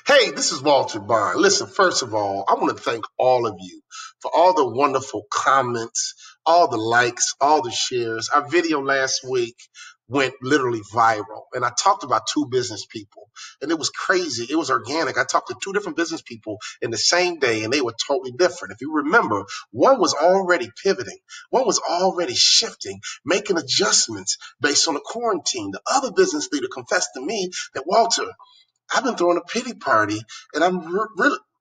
Hey, this is Walter Bond. Listen, first of all, I want to thank all of you for all the wonderful comments, all the likes, all the shares. Our video last week went literally viral, and I talked about two business people, and it was crazy. It was organic. I talked to two different business people in the same day, and they were totally different. If you remember, one was already pivoting, one was already shifting, making adjustments based on the quarantine. The other business leader confessed to me that, Walter, I've been throwing a pity party, and I'm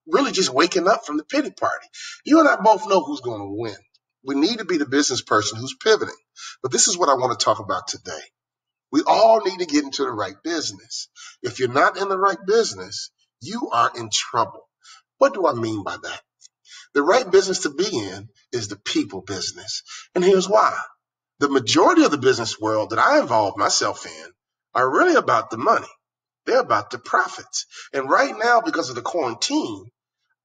really just waking up from the pity party. You and I both know who's going to win. We need to be the business person who's pivoting. But this is what I want to talk about today. We all need to get into the right business. If you're not in the right business, you are in trouble. What do I mean by that? The right business to be in is the people business. And here's why. The majority of the business world that I involve myself in are really about the money. They're about the profits. And right now, because of the quarantine,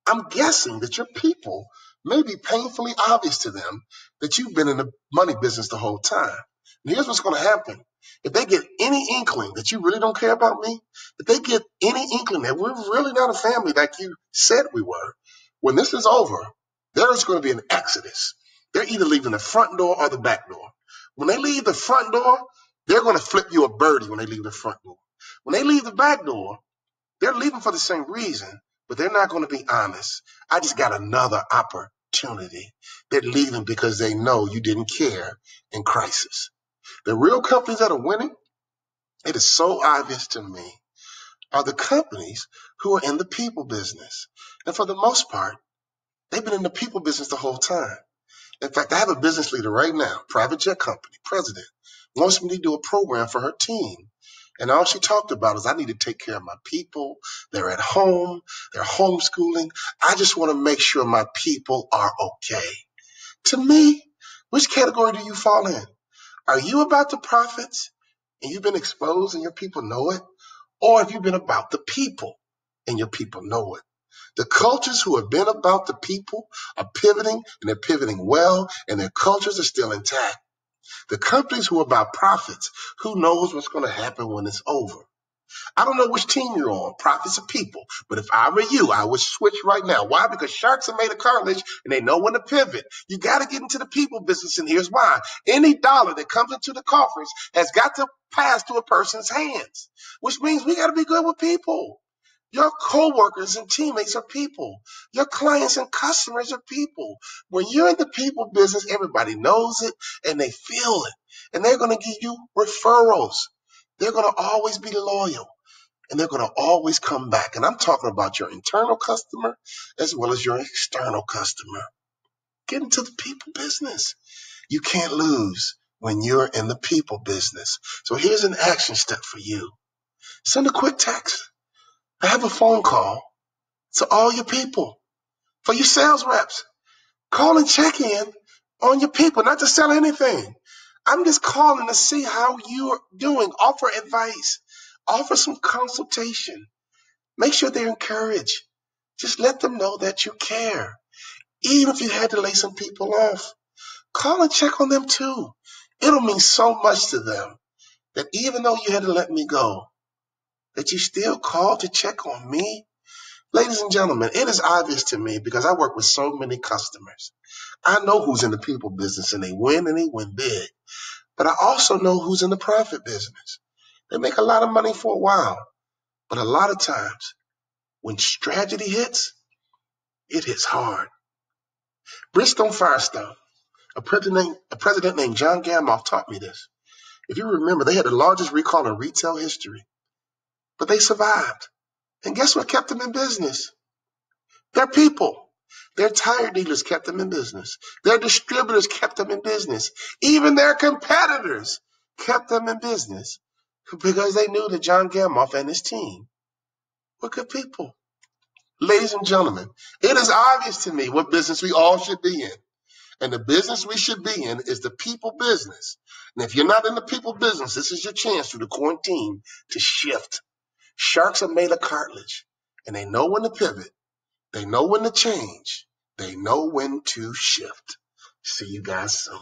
I'm guessing that your people may be painfully obvious to them that you've been in the money business the whole time. And here's what's going to happen. If they get any inkling that you really don't care about me, if they get any inkling that we're really not a family like you said we were, when this is over, there's going to be an exodus. They're either leaving the front door or the back door. When they leave the front door, they're going to flip you a birdie when they leave the front door. When they leave the back door, they're leaving for the same reason, but they're not going to be honest. I just got another opportunity. They're leaving because they know you didn't care in crisis. The real companies that are winning, it is so obvious to me, are the companies who are in the people business. And for the most part, they've been in the people business the whole time. In fact, I have a business leader right now, private jet company, president, wants me to do a program for her team. And all she talked about is I need to take care of my people. They're at home. They're homeschooling. I just want to make sure my people are okay. To me, which category do you fall in? Are you about the profits and you've been exposed and your people know it? Or have you been about the people and your people know it? The cultures who have been about the people are pivoting, and they're pivoting well, and their cultures are still intact. The companies who are about profits, who knows what's going to happen when it's over? I don't know which team you're on, profits or people, but if I were you, I would switch right now. Why? Because sharks are made of cartilage, and they know when to pivot. You got to get into the people business, and here's why. Any dollar that comes into the coffers has got to pass through a person's hands, which means we got to be good with people. Your coworkers and teammates are people. Your clients and customers are people. When you're in the people business, everybody knows it and they feel it. And they're going to give you referrals. They're going to always be loyal and they're going to always come back. And I'm talking about your internal customer as well as your external customer. Get into the people business. You can't lose when you're in the people business. So here's an action step for you. Send a quick text. I have a phone call to all your people. For your sales reps, call and check in on your people, not to sell anything. I'm just calling to see how you're doing. Offer advice. Offer some consultation. Make sure they're encouraged. Just let them know that you care. Even if you had to lay some people off, call and check on them too. It'll mean so much to them that even though you had to let me go, that you still called to check on me. Ladies and gentlemen, it is obvious to me because I work with so many customers. I know who's in the people business and they win big. But I also know who's in the profit business. They make a lot of money for a while. But a lot of times, when tragedy hits, it hits hard. Bridgestone Firestone, a president named John Gamoff taught me this. If you remember, they had the largest recall in retail history. But they survived. And guess what kept them in business? Their people. Their tire dealers kept them in business. Their distributors kept them in business. Even their competitors kept them in business because they knew that John Gamoff and his team were good people. Ladies and gentlemen, it is obvious to me what business we all should be in. And the business we should be in is the people business. And if you're not in the people business, this is your chance through the quarantine to shift. Sharks are made of cartilage, and they know when to pivot. They know when to change. They know when to shift. See you guys soon.